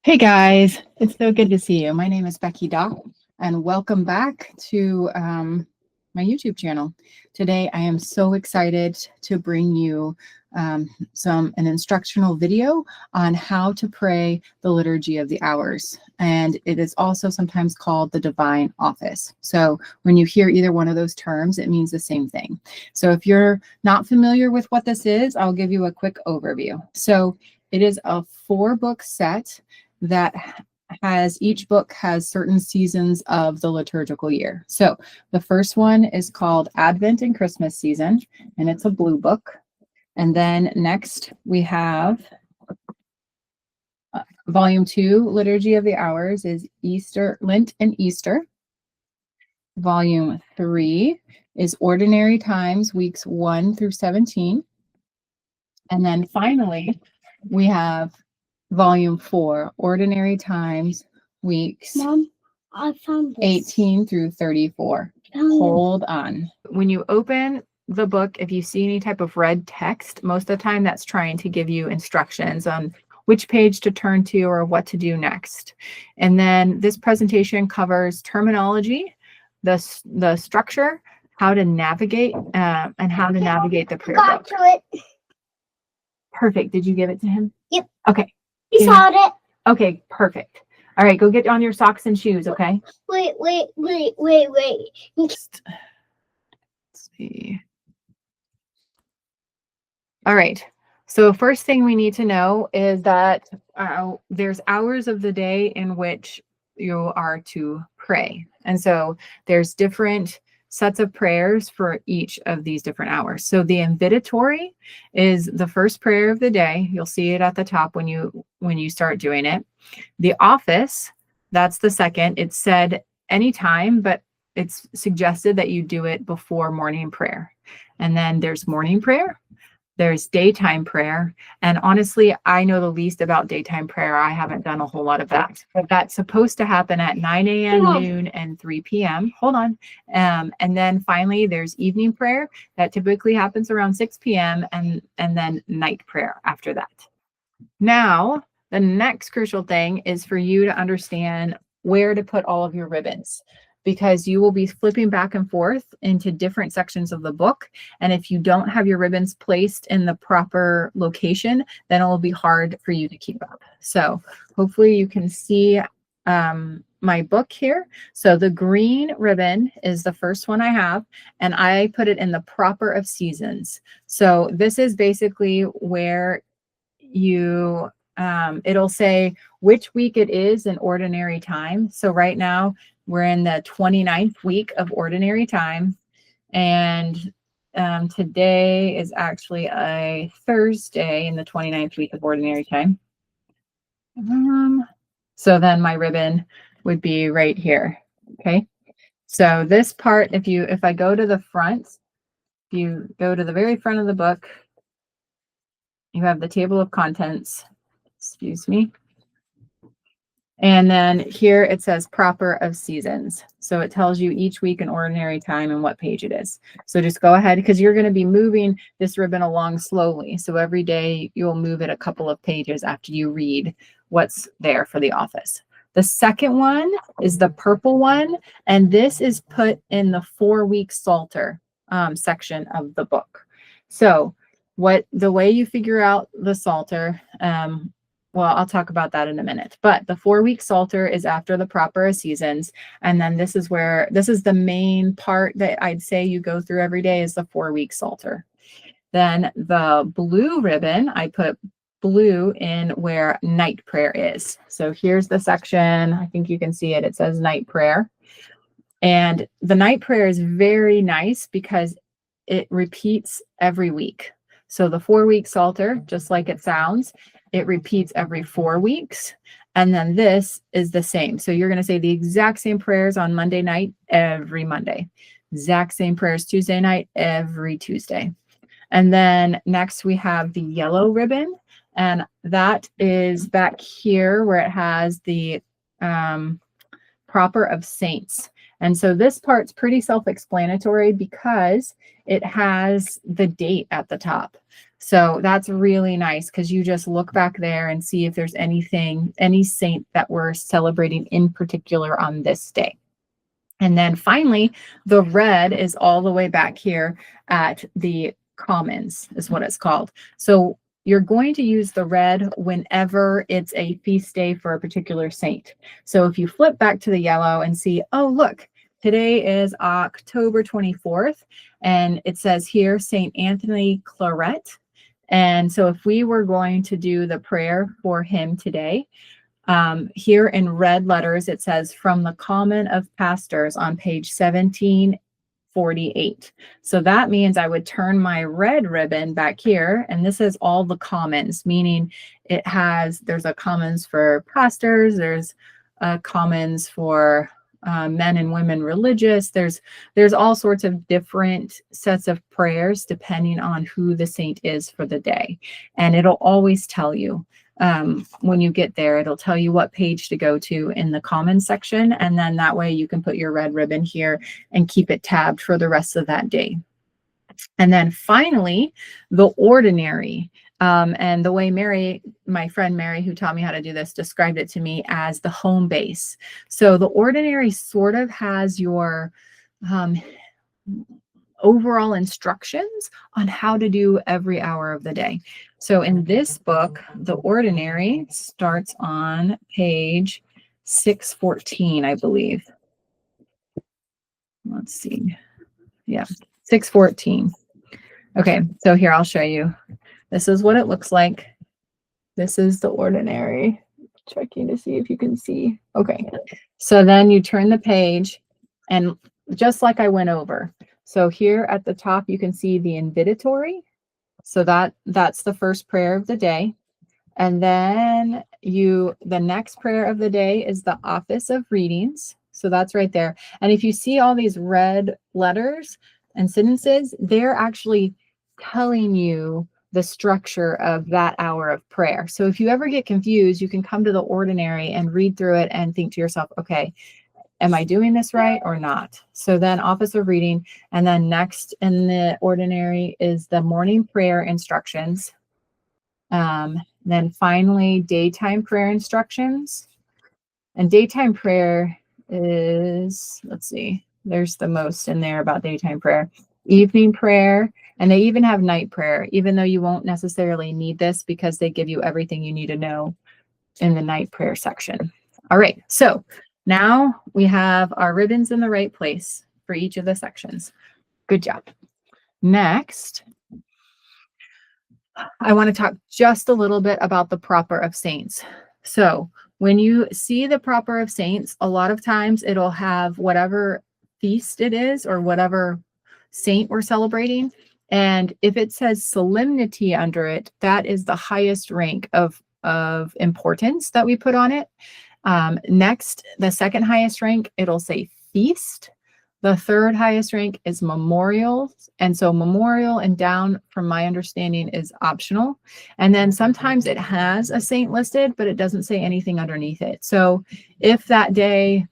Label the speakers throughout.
Speaker 1: Hey guys, it's so good to see you. My name is Becky Dock, and welcome back to my YouTube channel. Today, I am so excited to bring you an instructional video on how to pray the Liturgy of the Hours, and it is also sometimes called the Divine Office. So when you hear either one of those terms, it means the same thing. So if you're not familiar with what this is, I'll give you a quick overview. So it is a 4-book set that each book has certain seasons of the liturgical year. So the first one is called Advent and Christmas Season, and it's a blue book. And then next we have Volume 2, Liturgy of the Hours, is Easter, Lent and Easter. Volume 3 is Ordinary Times, weeks 1 through 17. And then finally, we have Volume 4, Ordinary Times, weeks
Speaker 2: Mom, I found this.
Speaker 1: 18 through 34. Hold on. When you open the book, if you see any type of red text, most of the time that's trying to give you instructions on which page to turn to or what to do next. And then this presentation covers terminology, the structure, how to navigate, and how to navigate the prayer book.
Speaker 2: To it.
Speaker 1: Perfect. Did you give it to him?
Speaker 2: Yep.
Speaker 1: Okay.
Speaker 2: He saw it.
Speaker 1: Okay, perfect. All right, go get on your socks and shoes, okay?
Speaker 2: Wait.
Speaker 1: Let's see. All right. So first thing we need to know is that there's hours of the day in which you are to pray. And so there's different sets of prayers for each of these different hours. So the invitatory is the first prayer of the day. You'll see it at the top when you start doing it. The office, that's the second. It's said anytime, but it's suggested that you do it before morning prayer. And then there's morning prayer. There's daytime prayer. And honestly, I know the least about daytime prayer. I haven't done a whole lot of that. But that's supposed to happen at 9 a.m., noon, and 3 p.m. Hold on. And then finally, there's evening prayer. That typically happens around 6 p.m. and then night prayer after that. Now, the next crucial thing is for you to understand where to put all of your ribbons, because you will be flipping back and forth into different sections of the book. And if you don't have your ribbons placed in the proper location, then it will be hard for you to keep up. So hopefully you can see my book here. So the green ribbon is the first one I have, and I put it in the proper of seasons. So this is basically where you it'll say which week it is in ordinary time. So right now we're in the 29th week of ordinary time, and today is actually a Thursday in the 29th week of ordinary time. So then my ribbon would be right here. Okay. So this part, if I go to the front, if you go to the very front of the book, you have the table of contents. Excuse me. And then here it says proper of seasons. So it tells you each week in ordinary time and what page it is. So just go ahead, because you're going to be moving this ribbon along slowly. So every day you'll move it a couple of pages after you read what's there for the office. The second one is the purple one, and this is put in the 4-week Psalter section of the book. So the way you figure out the Psalter, well, I'll talk about that in a minute, but the 4-week Psalter is after the proper seasons. And then this is the main part that I'd say you go through every day is the 4-week Psalter. Then the blue ribbon, I put blue in where night prayer is. So here's the section. I think you can see it. It says night prayer. And the night prayer is very nice because it repeats every week. So the 4-week Psalter, just like it sounds, it repeats every 4 weeks. And then this is the same. So you're going to say the exact same prayers on Monday night, every Monday. Exact same prayers Tuesday night, every Tuesday. And then next we have the yellow ribbon. And that is back here where it has the proper of saints. And so this part's pretty self-explanatory because it has the date at the top. So that's really nice because you just look back there and see if there's anything, any saint that we're celebrating in particular on this day. And then finally, the red is all the way back here at the commons, is what it's called. So you're going to use the red whenever it's a feast day for a particular saint. So if you flip back to the yellow and see, oh, look, today is October 24th, and it says here, St. Anthony Claret. And so if we were going to do the prayer for him today, here in red letters, it says from the Common of Pastors on page 1748. So that means I would turn my red ribbon back here, and this is all the commons, meaning it has, there's a commons for pastors, there's a commons for men and women religious. There's all sorts of different sets of prayers depending on who the saint is for the day. And it'll always tell you when you get there, it'll tell you what page to go to in the common section. And then that way you can put your red ribbon here and keep it tabbed for the rest of that day. And then finally, the ordinary. And the way Mary, my friend Mary, who taught me how to do this, described it to me as the home base. So the ordinary sort of has your overall instructions on how to do every hour of the day. So in this book, the ordinary starts on page 614, I believe. Let's see. Yeah, 614. Okay, so here I'll show you. This is what it looks like. This is the ordinary. Checking to see if you can see. Okay, so then you turn the page, and just like I went over. So here at the top, you can see the invitatory. So that's the first prayer of the day. And then the next prayer of the day is the office of readings. So that's right there. And if you see all these red letters and sentences, they're actually telling you the structure of that hour of prayer. So if you ever get confused, you can come to the ordinary and read through it and think to yourself, okay, am I doing this right or not? So then office of reading, and then next in the ordinary is the morning prayer instructions. Then finally, daytime prayer instructions. And daytime prayer is, let's see, there's the most in there about daytime prayer. Evening prayer, and they even have night prayer, even though you won't necessarily need this because they give you everything you need to know in the night prayer section. All right, so now we have our ribbons in the right place for each of the sections. Good job. Next, I want to talk just a little bit about the proper of saints. So when you see the proper of saints, a lot of times it'll have whatever feast it is or whatever saint we're celebrating. And if it says solemnity under it, that is the highest rank of importance that we put on it. Next, the second highest rank, it'll say feast. The third highest rank is memorials. And so memorial and down, from my understanding, is optional. And then sometimes it has a saint listed, but it doesn't say anything underneath it. So if that day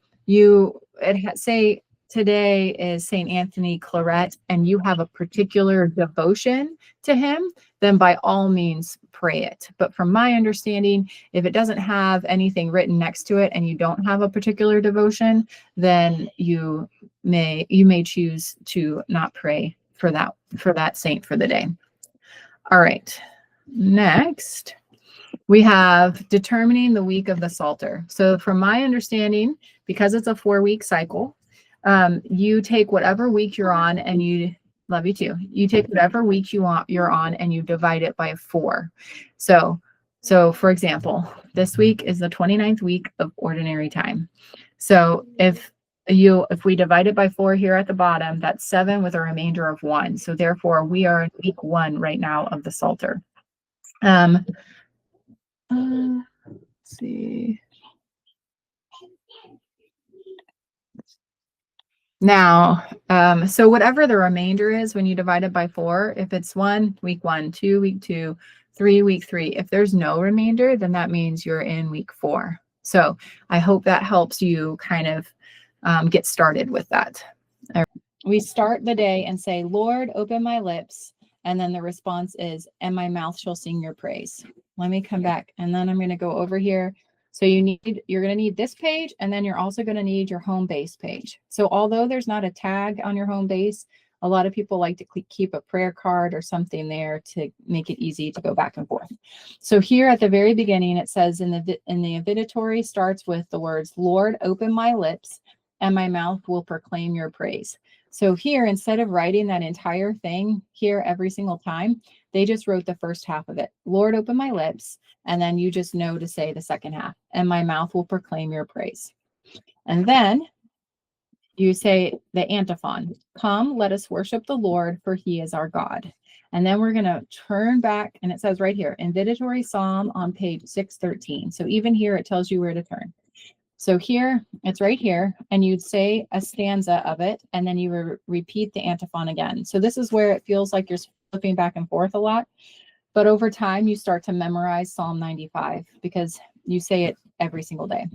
Speaker 1: say today is St. Anthony Claret and you have a particular devotion to him, then by all means pray it. But from my understanding, if it doesn't have anything written next to it and you don't have a particular devotion, then you may choose to not pray for that saint for the day. All right. Next, we have determining the week of the Psalter. So from my understanding, because it's a 4-week cycle, you take whatever week you're on and you love you too. You take whatever week you're on and you divide it by 4. So for example, this week is the 29th week of ordinary time. So if we divide it by 4 here at the bottom, that's 7 with a remainder of 1. So therefore we are in week 1 right now of the Psalter. Let's see. Now, so whatever the remainder is when you divide it by 4, if it's 1, week 1, 2, week 2, 3, week 3, if there's no remainder, then that means you're in week 4. So I hope that helps you kind of get started with that. We start the day and say, Lord, open my lips, And then the response is, and my mouth shall sing your praise. Let me come back. And then I'm going to go over here. So you're going to need this page, and then you're also going to need your home base page. So although there's not a tag on your home base, a lot of people like to keep a prayer card or something there to make it easy to go back and forth. So here at the very beginning, it says in the invitatory starts with the words, Lord, open my lips, and my mouth will proclaim your praise. So here, instead of writing that entire thing here every single time, they just wrote the first half of it. Lord, open my lips. And then you just know to say the second half. And my mouth will proclaim your praise. And then you say the antiphon. Come, let us worship the Lord, for he is our God. And then we're going to turn back. And it says right here, invitatory psalm on page 613. So even here, it tells you where to turn. So here, it's right here, and you'd say a stanza of it, and then you repeat the antiphon again. So this is where it feels like you're flipping back and forth a lot, but over time, you start to memorize Psalm 95 because you say it every single day.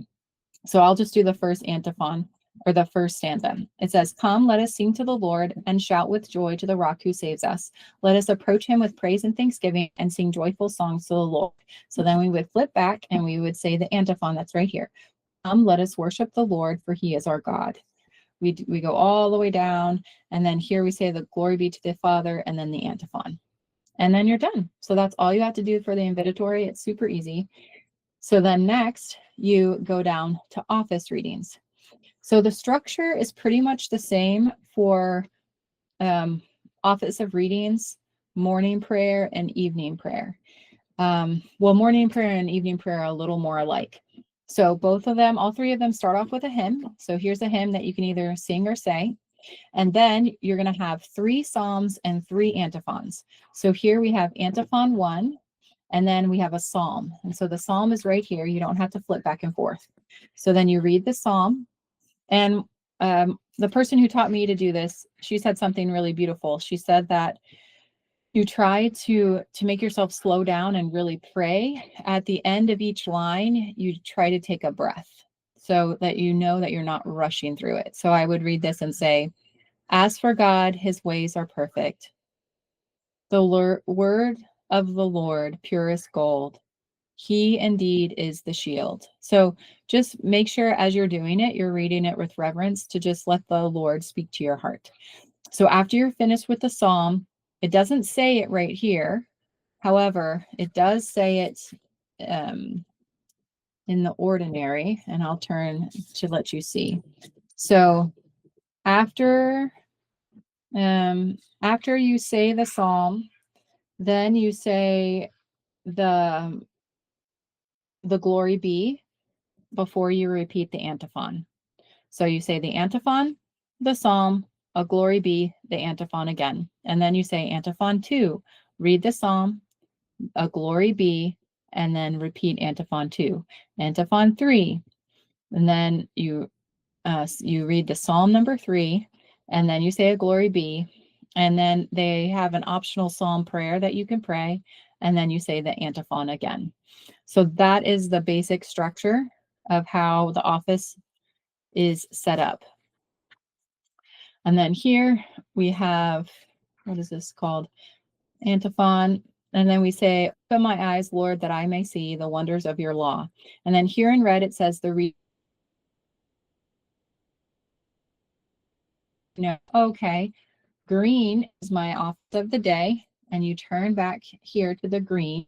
Speaker 1: So I'll just do the first antiphon, or the first stanza. It says, come, let us sing to the Lord and shout with joy to the rock who saves us. Let us approach him with praise and thanksgiving and sing joyful songs to the Lord. So then we would flip back and we would say the antiphon that's right here. Come, let us worship the Lord, for he is our God. We go all the way down, and then here we say the glory be to the Father, and then the antiphon. And then you're done. So that's all you have to do for the invitatory. It's super easy. So then next, you go down to office readings. So the structure is pretty much the same for office of readings, morning prayer, and evening prayer. Well, morning prayer and evening prayer are a little more alike. So both of them, all three of them start off with a hymn. So here's a hymn that you can either sing or say. And then you're going to have 3 psalms and 3 antiphons. So here we have antiphon 1, and then we have a psalm. And so the psalm is right here. You don't have to flip back and forth. So then you read the psalm. And the person who taught me to do this, she said something really beautiful. She said that you try to make yourself slow down and really pray. At the end of each line, you try to take a breath so that you know that you're not rushing through it. So I would read this and say, as for God, his ways are perfect. The word of the Lord, purest gold. He indeed is the shield. So just make sure as you're doing it, you're reading it with reverence to just let the Lord speak to your heart. So after you're finished with the psalm, it doesn't say it right here. However, it does say it in the ordinary, and I'll turn to let you see. So after you say the psalm, then you say the glory be before you repeat the antiphon. So you say the antiphon, the psalm, a glory be, the antiphon again. And then you say antiphon 2, read the psalm, a glory be, and then repeat antiphon 2. Antiphon 3, and then you read the psalm number 3, and then you say a glory be, and then they have an optional psalm prayer that you can pray, and then you say the antiphon again. So that is the basic structure of how the office is set up. And then here we have, what is this called? Antiphon. And then we say, open my eyes, Lord, that I may see the wonders of your law. And then here in red, it says okay, green is my office of the day. And you turn back here to the green.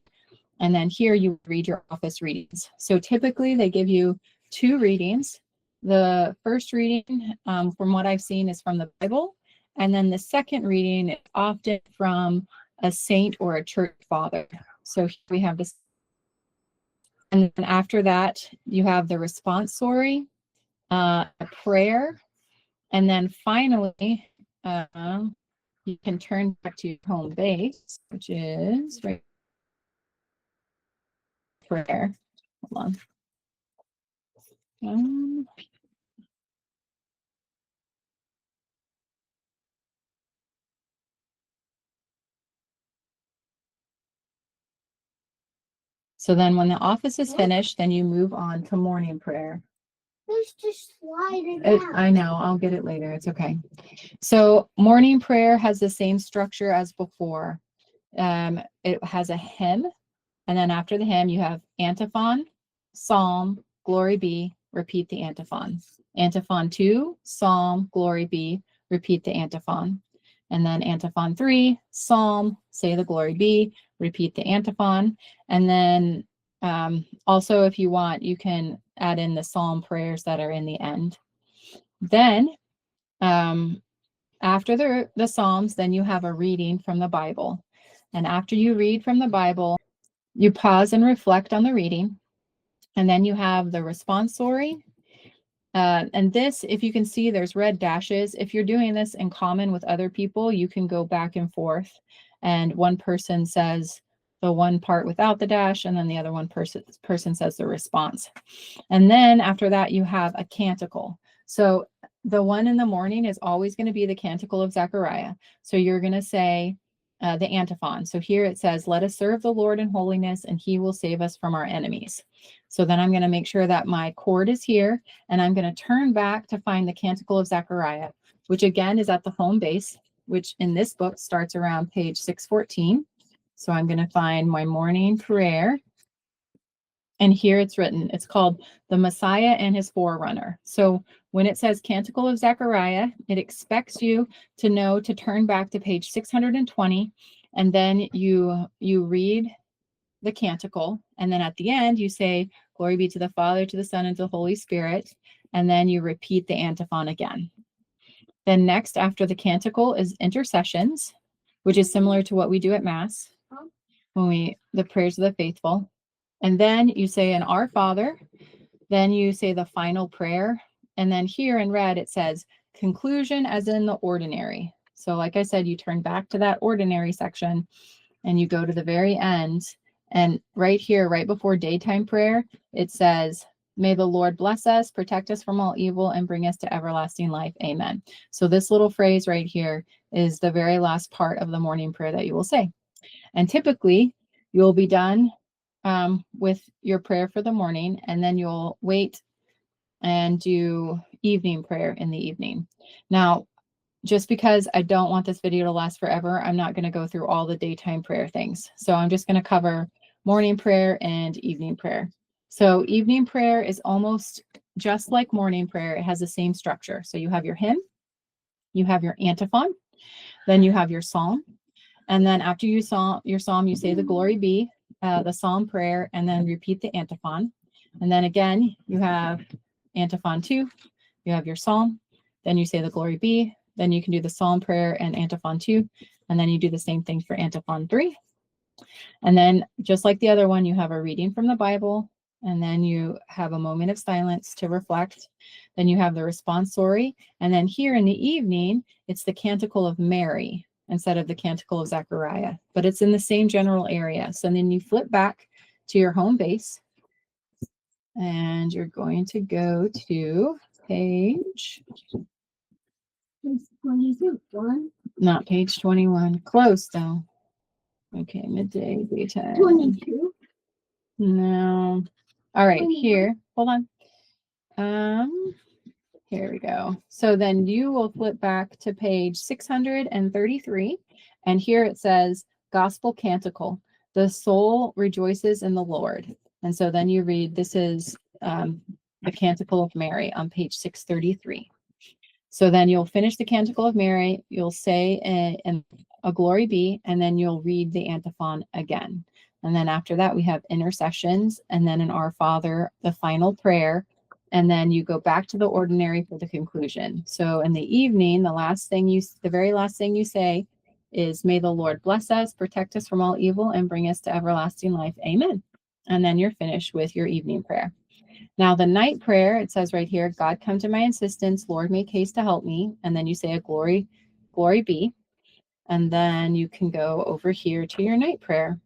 Speaker 1: And then here you read your office readings. So typically they give you 2 readings. The first reading, from what I've seen, is from the Bible. And then the second reading is often from a saint or a church father. So here we have this. And then after that, you have the responsory, a prayer. And then finally, you can turn back to your home base, which is right prayer. Hold on. So then when the office is finished, then you move on to morning prayer.
Speaker 2: Let's just slide it out.
Speaker 1: I know, I'll get it later. It's okay. So morning prayer has the same structure as before. It has a hymn, and then after the hymn, you have antiphon, psalm, glory be, repeat the antiphon. Antiphon 2, psalm, glory be, repeat the antiphon. And then antiphon 3, psalm, say the glory be, repeat the antiphon. And then also, if you want, you can add in the psalm prayers that are in the end. Then after the Psalms, then you have a reading from the Bible. And after you read from the Bible, you pause and reflect on the reading. And then you have the responsory. And this, if you can see, there's red dashes. If you're doing this in common with other people, you can go back and forth. And one person says the one part without the dash, and then the other person says the response. And then after that, you have a canticle. So the one in the morning is always going to be the canticle of Zechariah. So you're going to say the antiphon. So here it says, let us serve the Lord in holiness, and he will save us from our enemies. So then I'm going to make sure that my cord is here, and I'm going to turn back to find the canticle of Zechariah, which again is at the home base, which in this book starts around page 614. So I'm going to find my morning prayer. And here it's written, it's called the Messiah and his Forerunner. So when it says Canticle of Zechariah, it expects you to know to turn back to page 620, and then you read the canticle, and then at the end you say, glory be to the Father, to the Son, and to the Holy Spirit, and then you repeat the antiphon again. Then next after the canticle is intercessions, which is similar to what we do at Mass, when the prayers of the faithful. And then you say an Our Father, then you say the final prayer. And then here in red, it says conclusion as in the ordinary. So like I said, you turn back to that ordinary section and you go to the very end. And right here, right before daytime prayer, it says, may the Lord bless us, protect us from all evil, and bring us to everlasting life. Amen. So this little phrase right here is the very last part of the morning prayer that you will say. And typically you'll be done with your prayer for the morning, and then you'll wait and do evening prayer in the evening. Now, just because I don't want this video to last forever, I'm not going to go through all the daytime prayer things. So I'm just going to cover morning prayer and evening prayer. So evening prayer is almost just like morning prayer. It has the same structure. So you have your hymn, you have your antiphon, then you have your psalm. And then after your psalm, you say the glory be, the psalm prayer, and then repeat the antiphon. And then again, you have antiphon 2, you have your psalm, then you say the glory be, then you can do the psalm prayer and antiphon 2, and then you do the same thing for antiphon 3. And then just like the other one, you have a reading from the Bible, and then you have a moment of silence to reflect. Then you have the responsory, and then here in the evening, it's the canticle of Mary instead of the canticle of Zechariah, but it's in the same general area. So then you flip back to your home base, and you're going to go to page, not page 21, close though. Okay, midday, daytime.
Speaker 2: 22.
Speaker 1: No. All right, here, hold on. Here we go. So then you will flip back to page 633, and here it says Gospel Canticle. The soul rejoices in the Lord. And so then you read, this is the Canticle of Mary on page 633. So then you'll finish the Canticle of Mary, you'll say a glory be, and then you'll read the antiphon again. And then after that, we have intercessions, and then an Our Father, the final prayer, and then you go back to the ordinary for the conclusion. So in the evening, the very last thing you say is, may the Lord bless us, protect us from all evil, and bring us to everlasting life. Amen. And then you're finished with your evening prayer. Now the night prayer, it says right here, God come to my assistance, Lord make haste to help me. And then you say a glory be. And then you can go over here to your night prayer.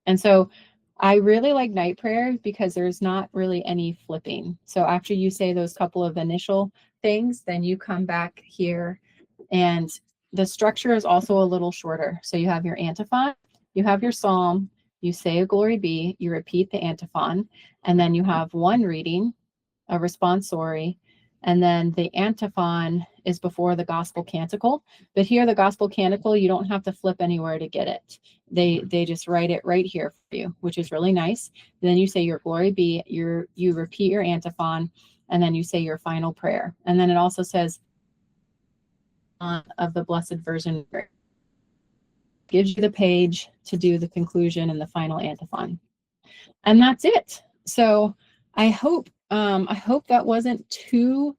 Speaker 1: And so I really like night prayer because there's not really any flipping. So after you say those couple of initial things, then you come back here, and the structure is also a little shorter. So you have your antiphon, you have your psalm, you say a glory be, you repeat the antiphon, and then you have one reading, a responsory, and then the antiphon is before the gospel canticle. But here, the gospel canticle, you don't have to flip anywhere to get it. They just write it right here for you, which is really nice. Then you say your glory be, you repeat your antiphon, and then you say your final prayer. And then it also says of the Blessed Virgin Mary. Gives you the page to do the conclusion and the final antiphon. And that's it. So I hope that wasn't too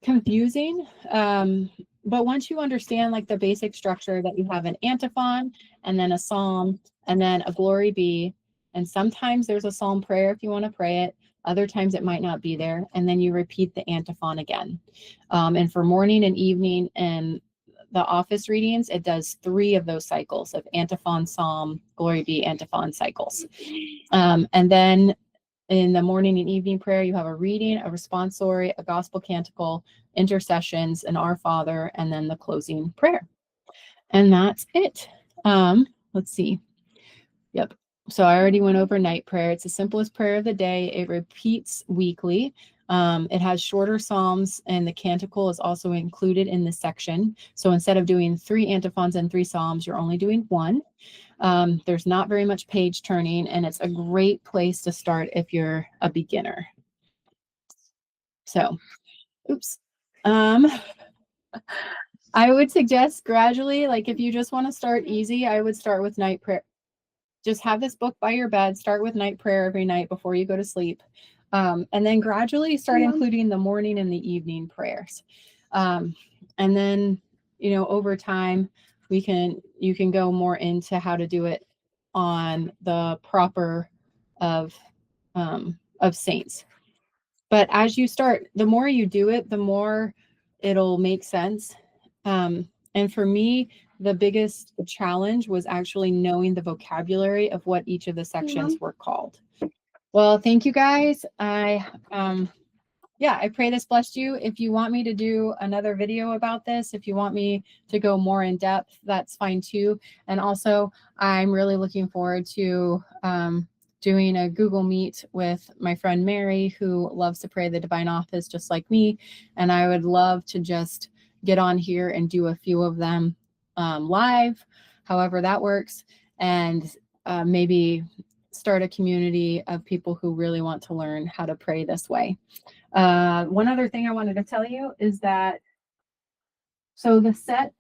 Speaker 1: confusing. But once you understand like the basic structure that you have an antiphon and then a psalm and then a glory be, and sometimes there's a psalm prayer if you want to pray it. Other times it might not be there. And then you repeat the antiphon again. And for morning and evening and the office readings, it does 3 of those cycles of antiphon, psalm, glory be, antiphon cycles. And then in the morning and evening prayer, you have a reading, a responsory, a gospel canticle, intercessions, an Our Father, and then the closing prayer. And that's it. Let's see. Yep. So I already went over night prayer. It's the simplest prayer of the day. It repeats weekly. It has shorter psalms, and the canticle is also included in this section. So instead of doing 3 antiphons and 3 psalms, you're only doing 1. There's not very much page turning, and it's a great place to start if you're a beginner. So, oops. I would suggest gradually, like if you just want to start easy, I would start with night prayer. Just have this book by your bed, start with night prayer every night before you go to sleep. And then gradually start including the morning and the evening prayers. And then, you know, over time, you can go more into how to do it on the proper of saints. But as you start, the more you do it, the more it'll make sense. And for me, the biggest challenge was actually knowing the vocabulary of what each of the sections were called. Well, thank you guys. I pray this blessed you. If you want me to do another video about this, if you want me to go more in depth, that's fine too. And also, I'm really looking forward to doing a Google Meet with my friend Mary, who loves to pray the Divine Office just like me. And I would love to just get on here and do a few of them live, however that works, and maybe start a community of people who really want to learn how to pray this way. One other thing I wanted to tell you is that, so the set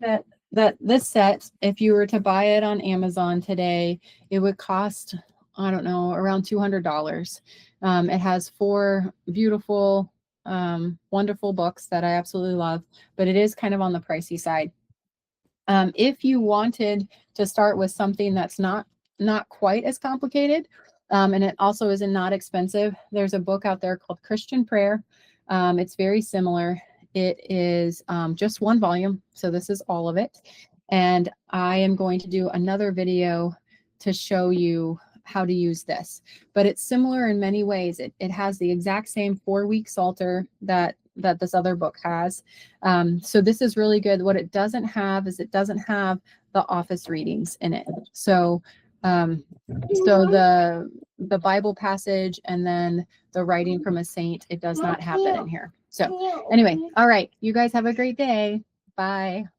Speaker 1: this set, if you were to buy it on Amazon today, it would cost, I don't know, around $200. It has 4 beautiful, wonderful books that I absolutely love, but it is kind of on the pricey side. If you wanted to start with something that's not quite as complicated, and it also isn't not expensive, there's a book out there called Christian Prayer. It's very similar. It is just 1 volume, so this is all of it. And I am going to do another video to show you how to use this. But it's similar in many ways. It has the exact same 4-week Psalter that this other book has. So this is really good. What it doesn't have is it doesn't have the office readings in it. So the Bible passage and then the writing from a saint, it does not have that in here. So anyway, all right, you guys have a great day. Bye.